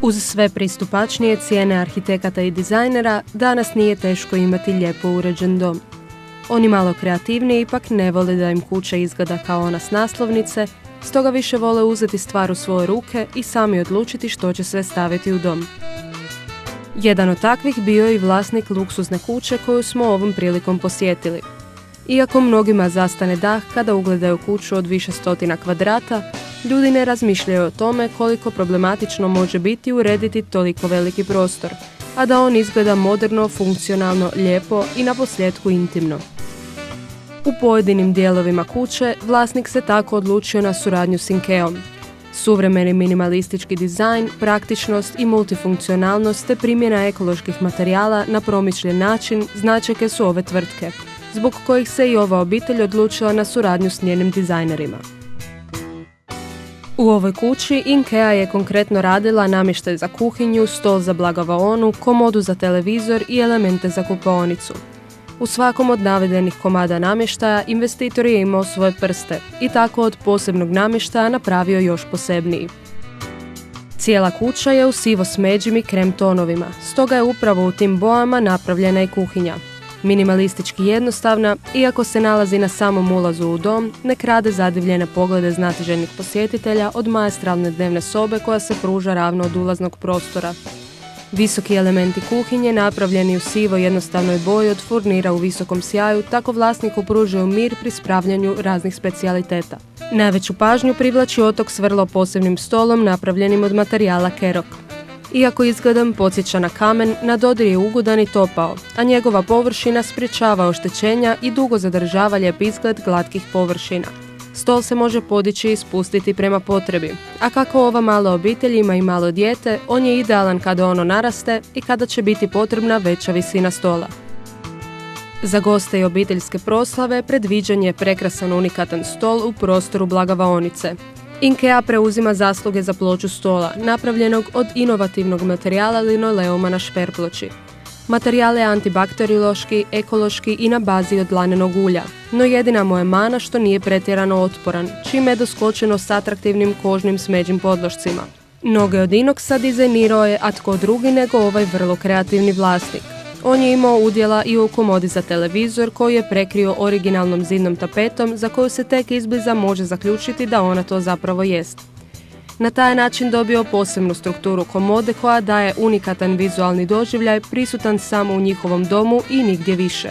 Uz sve pristupačnije cijene arhitekata i dizajnera, danas nije teško imati lijepo uređen dom. Oni malo kreativniji ipak ne vole da im kuća izgleda kao ona s naslovnice, stoga više vole uzeti stvar u svoje ruke i sami odlučiti što će sve staviti u dom. Jedan od takvih bio je i vlasnik luksuzne kuće koju smo ovom prilikom posjetili. Iako mnogima zastane dah kada ugledaju kuću od više stotina kvadrata, ljudi ne razmišljaju o tome koliko problematično može biti urediti toliko veliki prostor, a da on izgleda moderno, funkcionalno, lijepo i naposljetku intimno. U pojedinim dijelovima kuće vlasnik se tako odlučio na suradnju s IKEA-om. Suvremeni minimalistički dizajn, praktičnost i multifunkcionalnost te primjena ekoloških materijala na promišljen način značajke su ove tvrtke, zbog kojih se i ova obitelj odlučila na suradnju s njenim dizajnerima. U ovoj kući IKEA je konkretno radila namještaj za kuhinju, stol za blagovaonu, komodu za televizor i elemente za kupaonicu. U svakom od navedenih komada namještaja investitor je imao svoje prste i tako od posebnog namještaja napravio još posebniji. Cijela kuća je u sivo smeđim i krem tonovima, stoga je upravo u tim bojama napravljena i kuhinja. Minimalistički jednostavna, iako se nalazi na samom ulazu u dom, ne krade zadivljene poglede znatiželjnih posjetitelja od maestralne dnevne sobe koja se pruža ravno od ulaznog prostora. Visoki elementi kuhinje napravljeni u sivo jednostavnoj boji od furnira u visokom sjaju tako vlasniku pružaju mir pri spravljanju raznih specijaliteta. Najveću pažnju privlači otok s vrlo posebnim stolom napravljenim od materijala kerok. Iako izgledom podsjeća na kamen, na dodir je ugodan i topao, a njegova površina sprječava oštećenja i dugo zadržava lijep izgled glatkih površina. Stol se može podići i spustiti prema potrebi, a kako ova mala obitelj ima i malo dijete, on je idealan kada ono naraste i kada će biti potrebna veća visina stola. Za goste i obiteljske proslave predviđen je prekrasan unikatan stol u prostoru blagovaonice. IKEA preuzima zasluge za ploču stola, napravljenog od inovativnog materijala linoleuma na šperploči. Materijal je antibakteriološki, ekološki i na bazi od lanenog ulja, no jedina mu je mana što nije pretjerano otporan, čime je doskočeno s atraktivnim kožnim smeđim podlošcima. Noge od inoksa dizajnirao je, a tko drugi nego ovaj vrlo kreativni vlasnik. On je imao udjela i u komodi za televizor koju je prekrio originalnom zidnom tapetom za koju se tek izbliza može zaključiti da ona to zapravo jest. Na taj način dobio posebnu strukturu komode koja daje unikatan vizualni doživljaj prisutan samo u njihovom domu i nigdje više.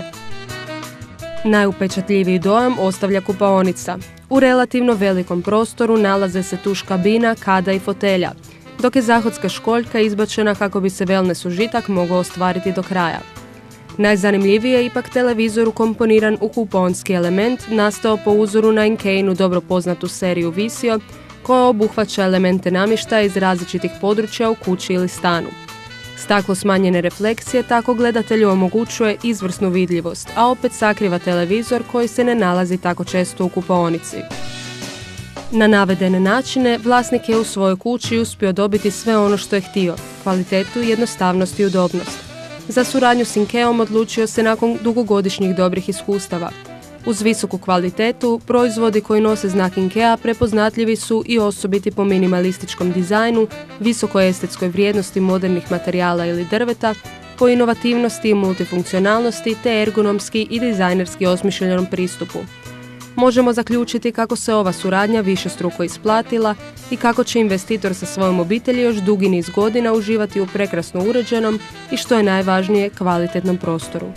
Najupečatljiviji dojam ostavlja kupaonica. U relativno velikom prostoru nalaze se tuš kabina, kada i fotelja, dok je zahodska školjka izbačena kako bi se wellness užitak mogao ostvariti do kraja. Najzanimljivije je ipak televizor ukomponiran u kupaonski element, nastao po uzoru na IKEA-inu dobro poznatu seriju Visio, koja obuhvaća elemente namještaja iz različitih područja u kući ili stanu. Staklo smanjene refleksije tako gledatelju omogućuje izvrsnu vidljivost, a opet sakriva televizor koji se ne nalazi tako često u kupaonici. Na navedene načine vlasnik je u svojoj kući uspio dobiti sve ono što je htio, kvalitetu, jednostavnost i udobnost. Za suradnju s IKEA-om odlučio se nakon dugogodišnjih dobrih iskustava. Uz visoku kvalitetu, proizvodi koji nose znak IKEA prepoznatljivi su i osobiti po minimalističkom dizajnu, visokoj estetskoj vrijednosti modernih materijala ili drveta, po inovativnosti i multifunkcionalnosti te ergonomski i dizajnerski osmišljenom pristupu. Možemo zaključiti kako se ova suradnja višestruko isplatila i kako će investitor sa svojom obitelji još dugi niz godina uživati u prekrasno uređenom i što je najvažnije kvalitetnom prostoru.